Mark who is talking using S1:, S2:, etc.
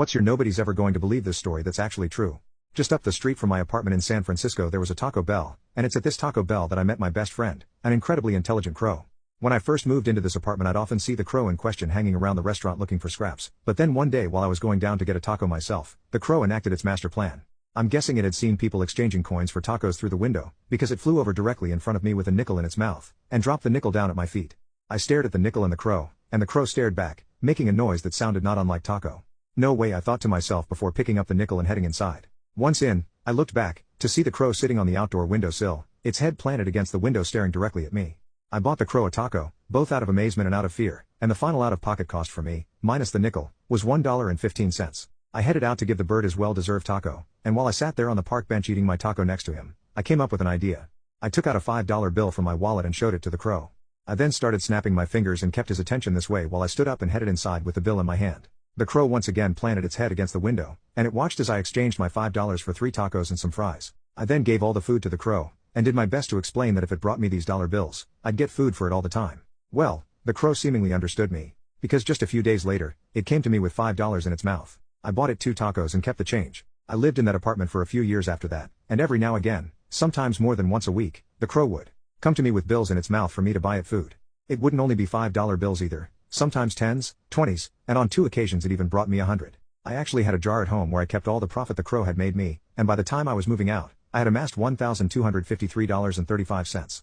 S1: What's your nobody's ever going to believe this story that's actually true? Just up the street from my apartment in San Francisco there was a Taco Bell, and it's at this Taco Bell that I met my best friend, an incredibly intelligent crow. When I first moved into this apartment I'd often see the crow in question hanging around the restaurant looking for scraps, but then one day while I was going down to get a taco myself, the crow enacted its master plan. I'm guessing it had seen people exchanging coins for tacos through the window, because it flew over directly in front of me with a nickel in its mouth, and dropped the nickel down at my feet. I stared at the nickel and the crow stared back, making a noise that sounded not unlike taco. No way, I thought to myself before picking up the nickel and heading inside. Once in, I looked back, to see the crow sitting on the outdoor windowsill, its head planted against the window staring directly at me. I bought the crow a taco, both out of amazement and out of fear, and the final out-of-pocket cost for me, minus the nickel, was $1.15. I headed out to give the bird his well-deserved taco, and while I sat there on the park bench eating my taco next to him, I came up with an idea. I took out a $5 bill from my wallet and showed it to the crow. I then started snapping my fingers and kept his attention this way while I stood up and headed inside with the bill in my hand. The crow once again planted its head against the window, and it watched as I exchanged my $5 for 3 tacos and some fries. I then gave all the food to the crow, and did my best to explain that if it brought me these dollar bills, I'd get food for it all the time. Well, the crow seemingly understood me, because just a few days later, it came to me with $5 in its mouth. I bought it 2 tacos and kept the change. I lived in that apartment for a few years after that, and every now and again, sometimes more than once a week, the crow would come to me with bills in its mouth for me to buy it food. It wouldn't only be $5 bills either, sometimes 10s, 20s, and on 2 occasions it even brought me 100. I actually had a jar at home where I kept all the profit the crow had made me, and by the time I was moving out, I had amassed $1,253.35.